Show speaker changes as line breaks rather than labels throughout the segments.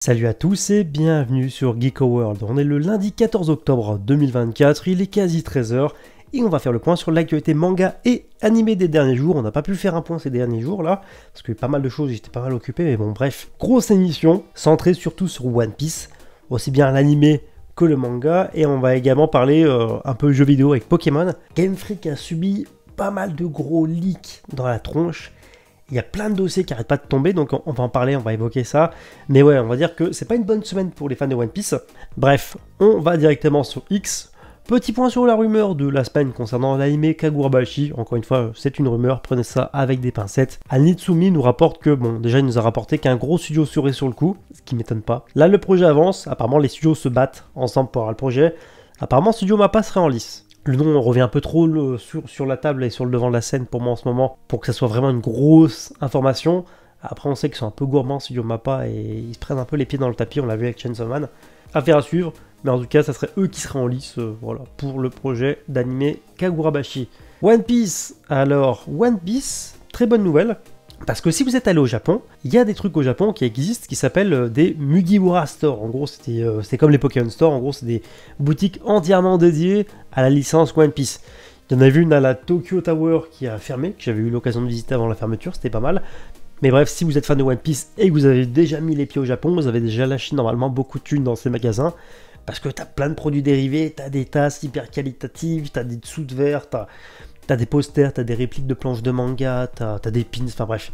Salut à tous et bienvenue sur Geeko World. On est le lundi 14 octobre 2024, il est quasi 13h et on va faire le point sur l'actualité manga et animé des derniers jours. On n'a pas pu faire un point ces derniers jours là, parce qu'il y a pas mal de choses, j'étais pas mal occupé, mais bon bref. Grosse émission, centrée surtout sur One Piece, aussi bien l'animé que le manga, et on va également parler un peu jeux vidéo avec Pokémon. Game Freak a subi pas mal de gros leaks dans la tronche. Il y a plein de dossiers qui n'arrêtent pas de tomber, donc on va en parler, on va évoquer ça. Mais ouais, on va dire que c'est pas une bonne semaine pour les fans de One Piece. Bref, on va directement sur X. Petit point sur la rumeur de la semaine concernant l'anime Kagurabashi. Encore une fois, c'est une rumeur, prenez ça avec des pincettes. Anitsumi nous rapporte que, bon, déjà il nous a rapporté qu'un gros studio serait sur le coup, ce qui m'étonne pas. Là, le projet avance, apparemment les studios se battent ensemble pour avoir le projet. Apparemment, Studio Mappa serait en lice. Le nom revient un peu trop sur la table et sur le devant de la scène pour moi en ce moment, pour que ça soit vraiment une grosse information. Après, on sait qu'ils sont un peu gourmands, Studio Mappa, et ils se prennent un peu les pieds dans le tapis, on l'a vu avec Chainsaw Man. Affaire à suivre, mais en tout cas, ça serait eux qui seraient en lice voilà, pour le projet d'anime Kagurabashi. One Piece, alors, One Piece, très bonne nouvelle. Parce que si vous êtes allé au Japon, il y a des trucs au Japon qui existent qui s'appellent des Mugiwara Store. En gros, c'est comme les Pokémon Store. En gros, c'est des boutiques entièrement dédiées à la licence One Piece. Il y en a vu une à la Tokyo Tower qui a fermé, que j'avais eu l'occasion de visiter avant la fermeture, c'était pas mal. Mais bref, si vous êtes fan de One Piece et que vous avez déjà mis les pieds au Japon, vous avez déjà lâché normalement beaucoup de thunes dans ces magasins. Parce que t'as plein de produits dérivés, t'as des tasses hyper qualitatives, t'as des dessous de verre, t'as des posters, t'as des répliques de planches de manga, t'as des pins, enfin bref.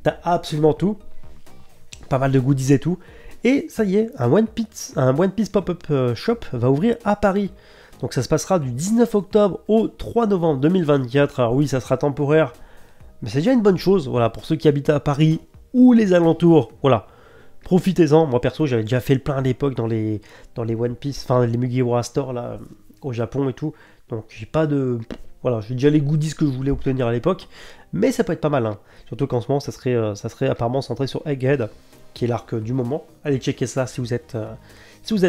T'as absolument tout. Pas mal de goodies et tout. Et ça y est, un One Piece Pop-Up Shop va ouvrir à Paris. Donc ça se passera du 19 octobre au 3 novembre 2024. Alors oui, ça sera temporaire, mais c'est déjà une bonne chose. Voilà, pour ceux qui habitent à Paris ou les alentours, voilà. Profitez-en. Moi perso, j'avais déjà fait le plein à l'époque dans les One Piece, enfin les Mugiwara Store là, au Japon et tout. Donc j'ai pas de... Voilà, j'ai déjà les goodies que je voulais obtenir à l'époque, mais ça peut être pas mal, hein. Surtout qu'en ce moment, ça serait apparemment centré sur Egghead, qui est l'arc du moment. Allez checker ça si vous êtes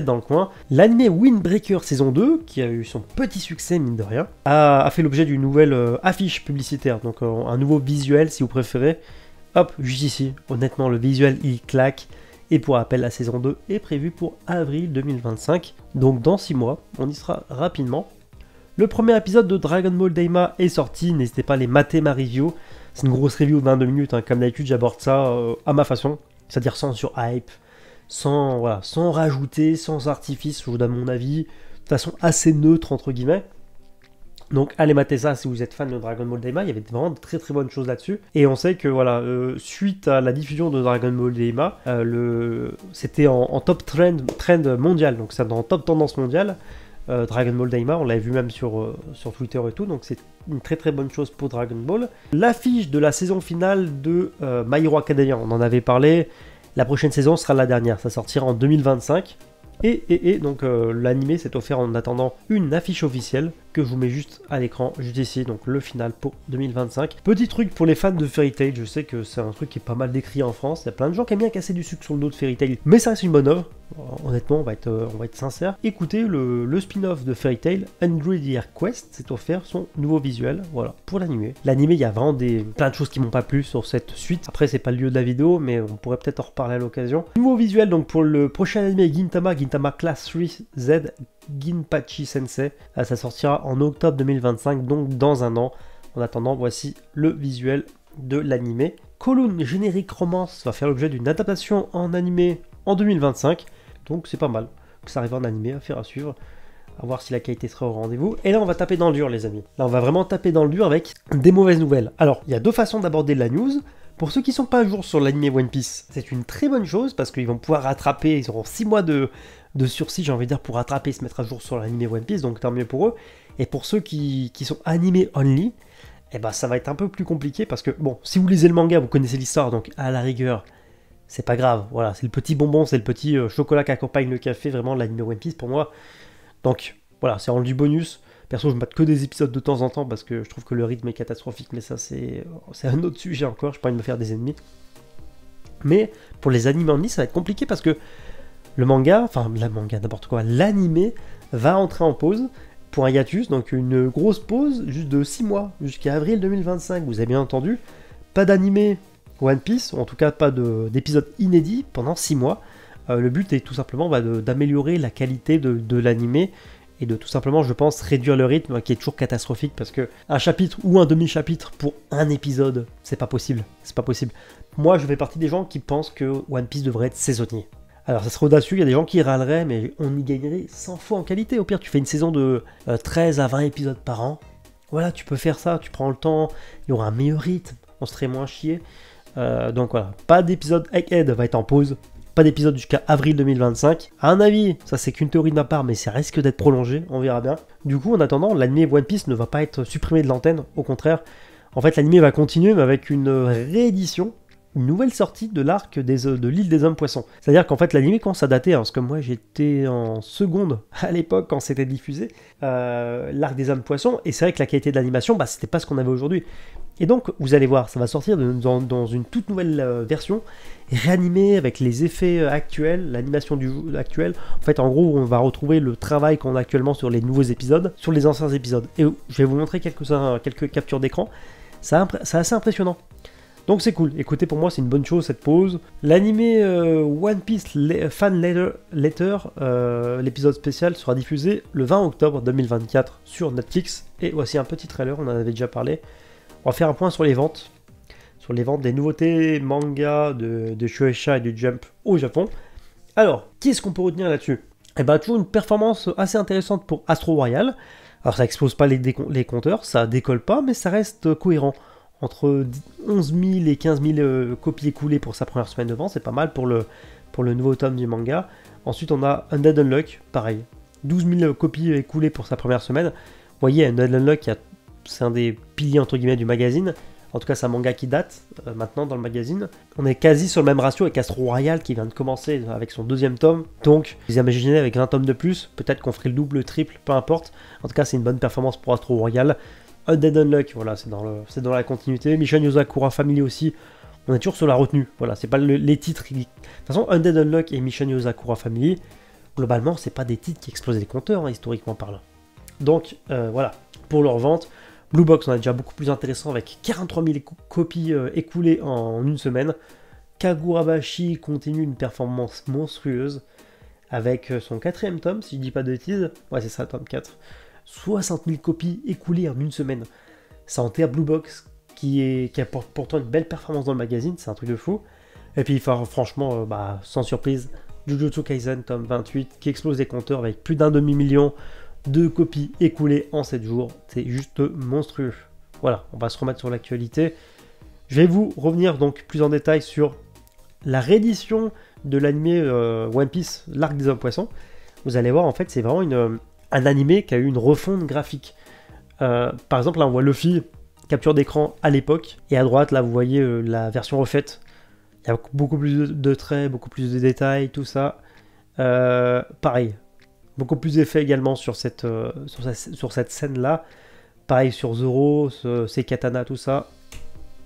dans le coin. L'anime Windbreaker saison 2, qui a eu son petit succès, mine de rien, a fait l'objet d'une nouvelle affiche publicitaire, donc un nouveau visuel si vous préférez. Hop, juste ici, honnêtement, le visuel, il claque. Et pour rappel, la saison 2 est prévue pour avril 2025, donc dans 6 mois, on y sera rapidement. Le premier épisode de Dragon Ball Daima est sorti, n'hésitez pas à les mater ma review. C'est une grosse review de 22 minutes, hein. Comme d'habitude j'aborde ça à ma façon, c'est-à-dire sans surhype, sans rajouter, sans artifice, je vous donne mon avis, de façon assez neutre entre guillemets. Donc allez mater ça si vous êtes fan de Dragon Ball Daima, il y avait vraiment de très très bonnes choses là-dessus. Et on sait que voilà, suite à la diffusion de Dragon Ball Daima, c'était en top trend mondial, donc c'est dans top tendance mondiale. Dragon Ball Daima, on l'avait vu même sur Twitter et tout, donc c'est une très très bonne chose pour Dragon Ball. L'affiche de la saison finale de My Hero Academia, on en avait parlé, la prochaine saison sera la dernière, ça sortira en 2025. Et donc l'anime s'est offert en attendant une affiche officielle que je vous mets juste à l'écran, juste ici, donc le final pour 2025. Petit truc pour les fans de Fairy Tail, je sais que c'est un truc qui est pas mal décrit en France, il y a plein de gens qui aiment bien casser du sucre sur le dos de Fairy Tail, mais ça reste une bonne œuvre, honnêtement on va être sincère. Écoutez, le spin-off de Fairy Tail, Hundred Year Quest, s'est offert son nouveau visuel, voilà, pour l'anime. L'anime, il y a vraiment plein de choses qui m'ont pas plu sur cette suite, après c'est pas le lieu de la vidéo, mais on pourrait peut-être en reparler à l'occasion. Nouveau visuel donc pour le prochain anime Gintama Class 3Z Ginpachi Sensei, ça sortira en octobre 2025, donc dans un an. En attendant, voici le visuel de l'anime. Kowloon Générique Romance va faire l'objet d'une adaptation en anime en 2025, donc c'est pas mal que ça arrive en anime, à faire à suivre, à voir si la qualité sera au rendez-vous. Et là on va taper dans le dur les amis, là on va vraiment taper dans le dur avec des mauvaises nouvelles. Alors il y a deux façons d'aborder la news. Pour ceux qui sont pas à jour sur l'anime One Piece, c'est une très bonne chose parce qu'ils vont pouvoir rattraper, ils auront 6 mois de sursis, j'ai envie de dire, pour rattraper et se mettre à jour sur l'anime One Piece, donc tant mieux pour eux. Et pour ceux qui sont animés only, eh ben ça va être un peu plus compliqué parce que, bon, si vous lisez le manga, vous connaissez l'histoire, donc à la rigueur, c'est pas grave, voilà, c'est le petit bonbon, c'est le petit chocolat qui accompagne le café, vraiment, l'anime One Piece pour moi. Donc, voilà, c'est rendu bonus. Perso, je me mate que des épisodes de temps en temps parce que je trouve que le rythme est catastrophique, mais ça, c'est un autre sujet encore, je n'ai pas envie de me faire des ennemis. Mais pour les animés only, ça va être compliqué parce que n'importe quoi, l'animé va entrer en pause pour un hiatus, donc une grosse pause juste de 6 mois, jusqu'à avril 2025, vous avez bien entendu, pas d'animé One Piece, ou en tout cas pas d'épisode inédit pendant 6 mois, Le but est tout simplement d'améliorer la qualité de l'animé et de tout simplement, je pense, réduire le rythme qui est toujours catastrophique parce que un chapitre ou un demi-chapitre pour un épisode, c'est pas possible. C'est pas possible. Moi, je fais partie des gens qui pensent que One Piece devrait être saisonnier. Alors, ça serait audacieux, il y a des gens qui râleraient, mais on y gagnerait 100 fois en qualité. Au pire, tu fais une saison de 13 à 20 épisodes par an. Voilà, tu peux faire ça, tu prends le temps, il y aura un meilleur rythme, on serait moins chier. Donc voilà, pas d'épisode Egghead va être en pause. Pas d'épisode jusqu'à avril 2025. À un avis, ça c'est qu'une théorie de ma part, mais ça risque d'être prolongé, on verra bien. Du coup, en attendant, l'anime One Piece ne va pas être supprimé de l'antenne, au contraire. En fait, l'anime va continuer, mais avec une réédition, une nouvelle sortie de l'arc de l'île des hommes poissons. C'est-à-dire qu'en fait, l'anime commence à dater, parce que moi j'étais en seconde à l'époque quand c'était diffusé, l'arc des hommes poissons, et c'est vrai que la qualité de l'animation, c'était pas ce qu'on avait aujourd'hui. Et donc, vous allez voir, ça va sortir dans une toute nouvelle version, réanimée avec les effets actuels, l'animation du jeu actuelle. En fait, en gros, on va retrouver le travail qu'on a actuellement sur les nouveaux épisodes, sur les anciens épisodes. Et je vais vous montrer quelques captures d'écran. C'est assez impressionnant. Donc c'est cool. Écoutez, pour moi, c'est une bonne chose cette pause. L'animé One Piece Fan Letter, l'épisode spécial, sera diffusé le 20 octobre 2024 sur Netflix. Et voici un petit trailer, on en avait déjà parlé. On va faire un point sur les ventes des nouveautés manga de Shueisha et du Jump au Japon. Alors, qu'est-ce qu'on peut retenir là-dessus? Eh bien, toujours une performance assez intéressante pour Astro Royal. Alors, ça explose pas les compteurs, ça décolle pas, mais ça reste cohérent. Entre 11 000 et 15 000 copies écoulées pour sa première semaine de vente, c'est pas mal pour le nouveau tome du manga. Ensuite, on a Undead Unluck, pareil. 12 000 copies écoulées pour sa première semaine. Vous voyez, Undead Unluck, c'est un des piliers entre guillemets du magazine. En tout cas, c'est un manga qui date maintenant dans le magazine. On est quasi sur le même ratio avec Astro Royal qui vient de commencer avec son deuxième tome. Donc, vous imaginez avec 20 tomes de plus, peut-être qu'on ferait le double, le triple, peu importe. En tout cas, c'est une bonne performance pour Astro Royal. Undead Unluck, voilà, c'est dans la continuité. Mission Yozakura Family aussi, on est toujours sur la retenue. Voilà, c'est pas les titres. De toute façon, Undead Unluck et Mission Yozakura Family, globalement, c'est pas des titres qui explosent les compteurs, historiquement parlant. Donc, voilà, pour leur vente. Blue Box, on a déjà beaucoup plus intéressant avec 43 000 copies écoulées en une semaine. Kagurabashi continue une performance monstrueuse avec son quatrième tome, si je dis pas de bêtises. Ouais, c'est ça, tome 4. 60 000 copies écoulées en une semaine. Ça enterre Blue Box, qui apporte pourtant une belle performance dans le magazine, c'est un truc de fou. Et puis, franchement, sans surprise, Jujutsu Kaisen, tome 28, qui explose les compteurs avec plus d'un demi-million de copies écoulées en 7 jours. C'est juste monstrueux. Voilà, on va se remettre sur l'actualité. Je vais vous revenir donc plus en détail sur la réédition de l'animé One Piece, l'arc des hommes poissons. Vous allez voir, en fait, c'est vraiment un animé qui a eu une refonte graphique. Par exemple, là, on voit Luffy, capture d'écran à l'époque, et à droite, là, vous voyez la version refaite. Il y a beaucoup plus de traits, beaucoup plus de détails, tout ça. Pareil. Beaucoup plus d'effets également sur cette scène-là. Pareil sur Zoro, ses katanas, tout ça.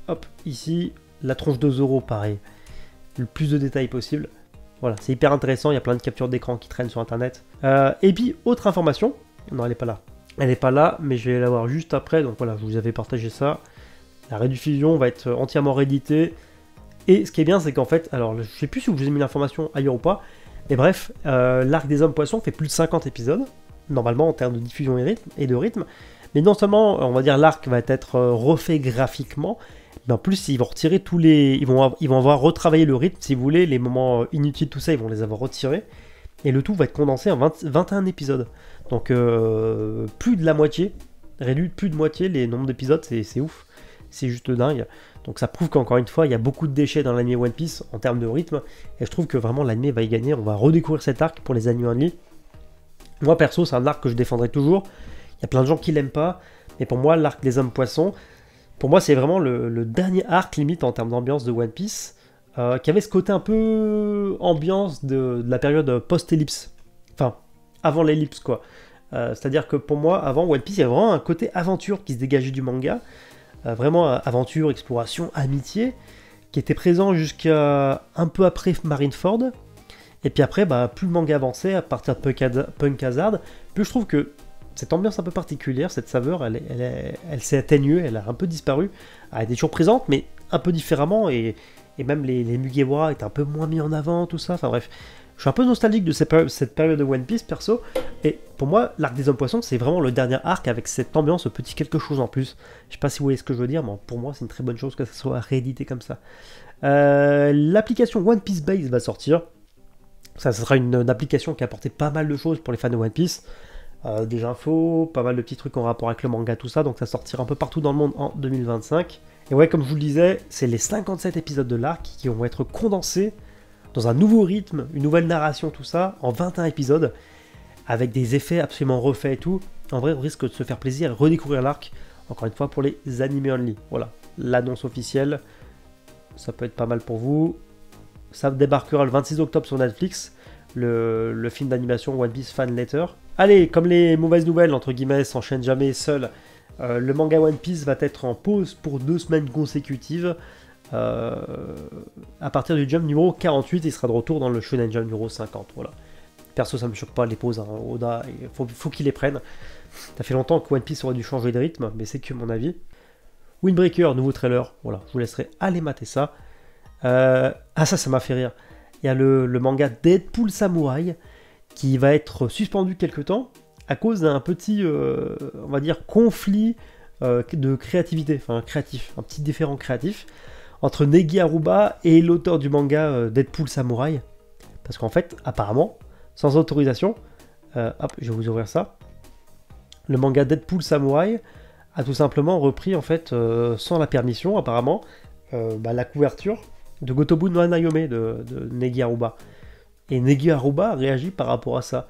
Hop, ici, la tronche de Zoro, pareil. Le plus de détails possible. Voilà, c'est hyper intéressant, il y a plein de captures d'écran qui traînent sur Internet. Et puis, autre information. Non, elle n'est pas là. Elle n'est pas là, mais je vais la voir juste après. Donc voilà, je vous avais partagé ça. La rediffusion va être entièrement rééditée. Et ce qui est bien, c'est qu'en fait, alors je sais plus si je vous ai mis l'information ailleurs ou pas. Et bref, l'arc des hommes poissons fait plus de 50 épisodes, normalement en termes de diffusion et de rythme. Mais non seulement, on va dire, l'arc va être refait graphiquement, mais en plus, ils vont retirer ils vont avoir retravaillé le rythme, si vous voulez, les moments inutiles, tout ça, ils vont les avoir retirés. Et le tout va être condensé en 21 épisodes. Donc, plus de la moitié, réduit de plus de moitié les nombres d'épisodes, c'est ouf. C'est juste dingue. Donc ça prouve qu'encore une fois, il y a beaucoup de déchets dans l'anime One Piece en termes de rythme. Et je trouve que vraiment l'anime va y gagner. On va redécouvrir cet arc pour les animés only. Moi perso, c'est un arc que je défendrai toujours. Il y a plein de gens qui l'aiment pas. Mais pour moi, l'arc des hommes poissons, pour moi, c'est vraiment le dernier arc limite en termes d'ambiance de One Piece. Qui avait ce côté un peu ambiance de la période post-ellipse. Enfin, avant l'ellipse quoi. C'est-à-dire que pour moi, avant One Piece, il y avait vraiment un côté aventure qui se dégageait du manga. Vraiment aventure, exploration, amitié, qui était présent jusqu'à un peu après Marineford. Et puis après, plus le manga avançait, à partir de Punk Hazard, plus je trouve que cette ambiance un peu particulière, cette saveur, elle s'est atténuée, elle a un peu disparu. Elle était toujours présente, mais un peu différemment, et même les Mugiwara étaient un peu moins mis en avant, tout ça. Enfin bref, Je suis un peu nostalgique de cette période de One Piece perso, et pour moi, l'arc des hommes poissons, c'est vraiment le dernier arc avec cette ambiance, ce petit quelque chose en plus. Je sais pas si vous voyez ce que je veux dire, mais pour moi, c'est une très bonne chose que ça soit réédité comme ça. L'application One Piece Base va sortir. Ça sera une application qui a apporté pas mal de choses pour les fans de One Piece. Des infos, pas mal de petits trucs en rapport avec le manga, tout ça, donc ça sortira un peu partout dans le monde en 2025. Et ouais, comme je vous le disais, c'est les 57 épisodes de l'arc qui vont être condensés dans un nouveau rythme, une nouvelle narration, tout ça, en 21 épisodes, avec des effets absolument refaits et tout. En vrai, on risque de se faire plaisir et redécouvrir l'arc, encore une fois, pour les animés only. Voilà, l'annonce officielle, ça peut être pas mal pour vous. Ça débarquera le 26 octobre sur Netflix, le film d'animation One Piece Fan Letter. Allez, comme les mauvaises nouvelles, entre guillemets, s'enchaînent jamais seules, le manga One Piece va être en pause pour 2 semaines consécutives. À partir du jump numéro 48, il sera de retour dans le Shonen Jump numéro 50. Voilà. Perso, ça me choque pas les pauses. Hein. Oda, il faut qu'il les prenne. Ça fait longtemps que One Piece aurait dû changer de rythme, mais c'est que mon avis. Windbreaker, nouveau trailer. Voilà, je vous laisserai aller mater ça. Ça m'a fait rire. Il y a le manga Deadpool Samurai qui va être suspendu quelque temps à cause d'un petit, on va dire, conflit de créativité, enfin créatif, un petit différend créatif entre Negi Aruba et l'auteur du manga Deadpool Samurai. Parce qu'en fait, apparemment, sans autorisation, hop, je vais vous ouvrir ça, le manga Deadpool Samurai a tout simplement repris, en fait, sans la permission, apparemment, la couverture de Gotobu no Hanayome de Negi Aruba. Et Negi Aruba réagit par rapport à ça.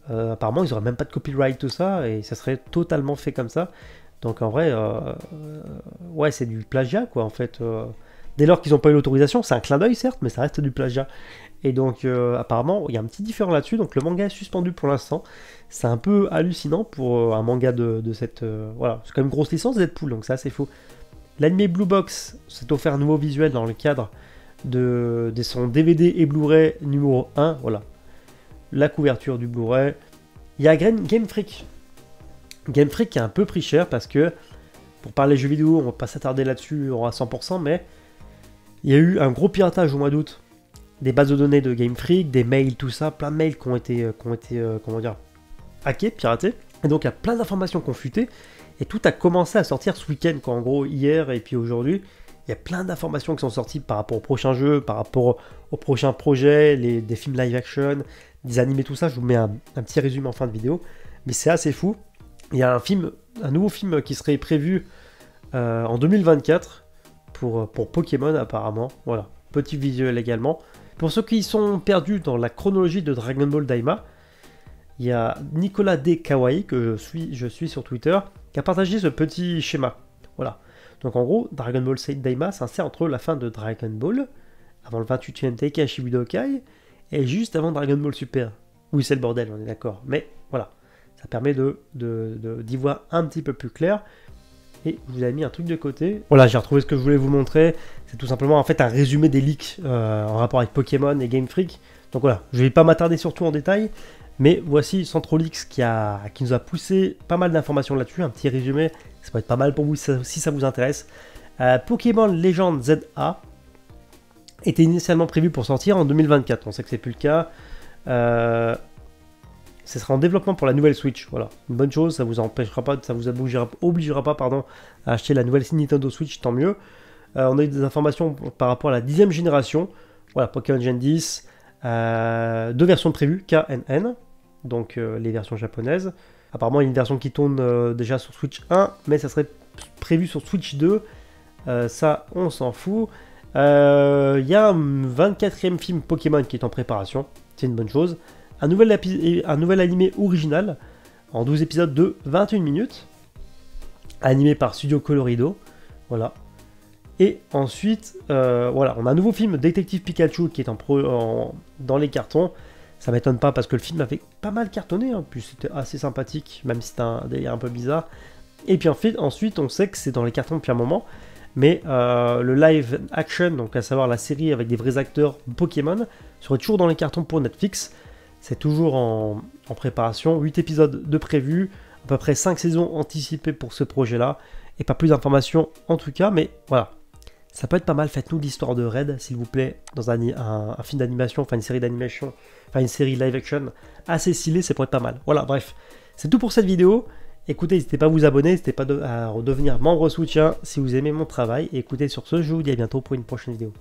Apparemment, ils n'auraient même pas de copyright, tout ça, et ça serait totalement fait comme ça. Donc en vrai, ouais, c'est du plagiat, quoi, en fait. Dès lors qu'ils n'ont pas eu l'autorisation, c'est un clin d'œil, certes, mais ça reste du plagiat. Et donc, apparemment, il y a un petit différent là-dessus, donc le manga est suspendu pour l'instant. C'est un peu hallucinant pour un manga de cette... voilà, c'est quand même une grosse licence, Deadpool, donc ça, c'est faux. L'anime Blue Box s'est offert un nouveau visuel dans le cadre de son DVD et Blu-ray numéro 1, voilà. La couverture du Blu-ray. Il y a Game Freak. Game Freak qui a un peu pris cher parce que, pour parler jeux vidéo, on va pas s'attarder là-dessus à 100%, mais il y a eu un gros piratage au mois d'août. Des bases de données de Game Freak, des mails, tout ça, plein de mails qui ont été comment dire, hackés, piratés. Et donc il y a plein d'informations qui ont fuité. Et tout a commencé à sortir ce week-end, quoi. En gros, hier et puis aujourd'hui, il y a plein d'informations qui sont sorties par rapport aux prochains jeux, par rapport aux prochains projets, des films live action, des animés, tout ça. Je vous mets un petit résumé en fin de vidéo. Mais c'est assez fou. Il y a un nouveau film qui serait prévu en 2024 pour Pokémon apparemment. Voilà, petit visuel également. Pour ceux qui sont perdus dans la chronologie de Dragon Ball Daima, il y a Nicolas D. Kawaii, que je suis sur Twitter, qui a partagé ce petit schéma. Voilà. Donc en gros, Dragon Ball Daima s'insère entre la fin de Dragon Ball, avant le 28e Tenkaichi Budokai, et juste avant Dragon Ball Super. Oui, c'est le bordel, on est d'accord. Mais voilà, ça permet d'y voir un petit peu plus clair. Et je vous avais mis un truc de côté. Voilà, j'ai retrouvé ce que je voulais vous montrer. C'est tout simplement en fait un résumé des leaks en rapport avec Pokémon et Game Freak. Donc voilà, je ne vais pas m'attarder surtout en détail. Mais voici CentroLeaks qui nous a poussé pas mal d'informations là-dessus. Un petit résumé, ça peut être pas mal pour vous si ça vous intéresse. Pokémon Legend ZA était initialement prévu pour sortir en 2024. On sait que c'est plus le cas. Ce sera en développement pour la nouvelle Switch. Voilà, une bonne chose. Ça vous empêchera pas, ça vous obligera pas, à acheter la nouvelle Nintendo Switch. Tant mieux. On a eu des informations par rapport à la 10e génération. Voilà, Pokémon Gen 10. 2 versions prévues, KNN, donc les versions japonaises. Apparemment, il y a une version qui tourne déjà sur Switch 1, mais ça serait prévu sur Switch 2. Ça, on s'en fout. Il y a un 24e film Pokémon qui est en préparation. C'est une bonne chose. Un nouvel animé original en 12 épisodes de 21 minutes, animé par Studio Colorido. Voilà. Et ensuite, voilà, on a un nouveau film Détective Pikachu qui est dans les cartons. Ça m'étonne pas parce que le film avait pas mal cartonné, hein, puis c'était assez sympathique, même si c'était un délire un peu bizarre. Et puis ensuite, on sait que c'est dans les cartons depuis un moment, mais le live action, donc à savoir la série avec des vrais acteurs Pokémon, serait toujours dans les cartons pour Netflix. C'est toujours en préparation, 8 épisodes de prévus, à peu près 5 saisons anticipées pour ce projet-là, et pas plus d'informations en tout cas, mais voilà. Ça peut être pas mal, faites-nous l'histoire de Red, s'il vous plaît, dans un film d'animation, enfin une série d'animation, enfin une série live action assez stylée, ça pourrait être pas mal. Voilà, bref, c'est tout pour cette vidéo. Écoutez, n'hésitez pas à vous abonner, n'hésitez pas à redevenir membre soutien si vous aimez mon travail. Et écoutez, sur ce, je vous dis à bientôt pour une prochaine vidéo.